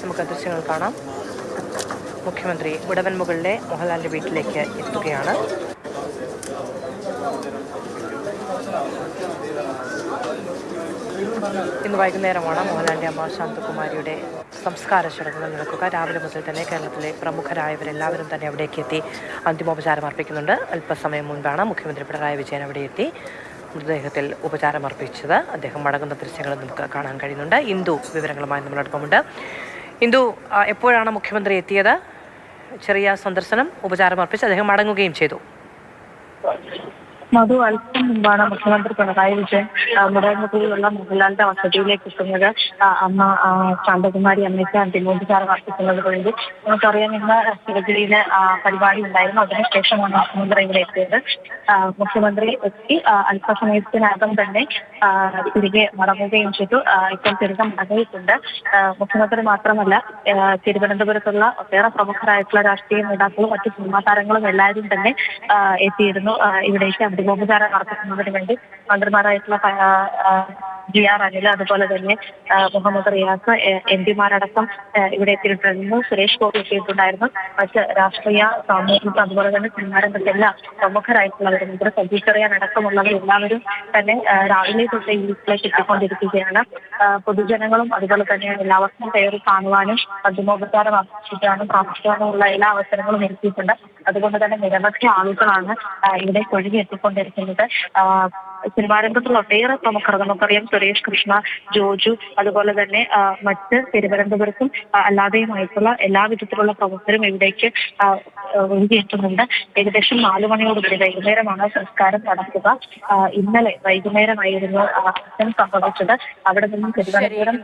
നമുക്ക് ദൃശ്യങ്ങൾ കാണാം. മുഖ്യമന്ത്രി ഉടവൻമുകളിലെ മോഹൻലാലിന്റെ വീട്ടിലേക്ക് എത്തുകയാണ്. ഇന്ന് വൈകുന്നേരമാണ് മോഹൻലാലിന്റെ അമ്മ ശാന്തകുമാരിയുടെ സംസ്കാര ചടങ്ങുകൾ നടക്കുക. രാവിലെ മുതൽ തന്നെ കേരളത്തിലെ പ്രമുഖരായവരെല്ലാവരും തന്നെ അവിടേക്ക് എത്തി അന്തിമോപചാരം അർപ്പിക്കുന്നുണ്ട്. അല്പസമയം മുൻപാണ് മുഖ്യമന്ത്രി പിണറായി വിജയൻ അവിടെ എത്തി മൃതദേഹത്തിൽ ഉപചാരം അർപ്പിച്ചത്. അദ്ദേഹം മടങ്ങുന്ന ദൃശ്യങ്ങൾ നമുക്ക് കാണാൻ കഴിയുന്നുണ്ട്. ഇന്ദു വിവരങ്ങളുമായി നമ്മളോടൊപ്പമുണ്ട്. ഇന്ദു, എപ്പോഴാണ് മുഖ്യമന്ത്രി എത്തിയത്? ചെറിയ സന്ദർശനം, ഉപചാരം അർപ്പിച്ച് അദ്ദേഹം മടങ്ങുകയും ചെയ്തു. മധു, അല്പം മുമ്പാണ് മുഖ്യമന്ത്രി പിണറായി വിജയൻ മുടങ്ങുകയുള്ള മോഹൻലാലിന്റെ വസതിയിലേക്ക് എത്തുന്നത്. അമ്മ ശാന്തകുമാരി അമ്മയ്ക്ക് അന്തിമോപചാരം അർപ്പിക്കുന്നത് വേണ്ടി നമുക്കറിയാം, ഇന്ന് ശിവഗിരിയിലെ പരിപാടി ഉണ്ടായിരുന്നു. അതിനുശേഷമാണ് മുഖ്യമന്ത്രി ഇവിടെ എത്തിയത്. മുഖ്യമന്ത്രി എത്തി അല്പസമയത്തിനകം തന്നെ തിരികെ മടങ്ങുകയും ചെയ്തു. ഇപ്പോൾ തിരികെ മടങ്ങിയിട്ടുണ്ട്. മുഖ്യമന്ത്രി മാത്രമല്ല, തിരുവനന്തപുരത്തുള്ള ഒട്ടേറെ പ്രമുഖരായിട്ടുള്ള രാഷ്ട്രീയ നേതാക്കളും മറ്റു സിനിമാ താരങ്ങളും എല്ലാവരും തന്നെ എത്തിയിരുന്നു ഇവിടേക്ക് അന്തിമോപചാരം നടത്തുന്നതിന് വേണ്ടി. മന്ത്രിമാരായിട്ടുള്ള GR അനിൽ, അതുപോലെ തന്നെ മുഹമ്മദ് റിയാസ്, MP മാരടക്കം ഇവിടെ എത്തിയിട്ടുണ്ടായിരുന്നു. സുരേഷ് ഗോപി എത്തിയിട്ടുണ്ടായിരുന്നു. മറ്റ് രാഷ്ട്രീയ, സാമൂഹിക, അതുപോലെ തന്നെ സിനിമാരംഗത്തെല്ലാം പ്രമുഖരായിട്ടുള്ളവർ, മന്ത്രി സജി ചെറിയാൻ അടക്കമുള്ളവർ എല്ലാവരും തന്നെ രാവിലെ തൊട്ട് ഈ വീട്ടിലേക്ക് എത്തിക്കൊണ്ടിരിക്കുകയാണ്. പൊതുജനങ്ങളും അതുപോലെ തന്നെ എല്ലാവർക്കും കയറി കാണുവാനും അന്തിമോപചാരം അർപ്പിക്കാനും പ്രാർത്ഥിക്കാനുമുള്ള എല്ലാ അവസരങ്ങളും ഒരുക്കിയിട്ടുണ്ട്. അതുകൊണ്ട് തന്നെ നിരവധി ആളുകളാണ് ഇവിടെ ഒഴുകി എത്തിക്കൊണ്ടിരിക്കുന്നത്. സിനിമാരംഗത്തുള്ള ഒട്ടേറെ പ്രമുഖർ, നമുക്കറിയാം സുരേഷ് കൃഷ്ണ, ജോജു, അതുപോലെ തന്നെ മറ്റ് തിരുവനന്തപുരത്തും അല്ലാതെയുമായിട്ടുള്ള എല്ലാ വിധത്തിലുള്ള പ്രമുഖരും ഇവിടേക്ക് ഒഴുകിയെത്തുന്നുണ്ട്. ഏകദേശം 4 മണിയോടുകൂടി വൈകുന്നേരമാണ് സംസ്കാരം നടക്കുക. ഇന്നലെ വൈകുന്നേരമായിരുന്നു സംഭവിച്ചത്. അവിടെ നിന്നും തിരുവനന്തപുരം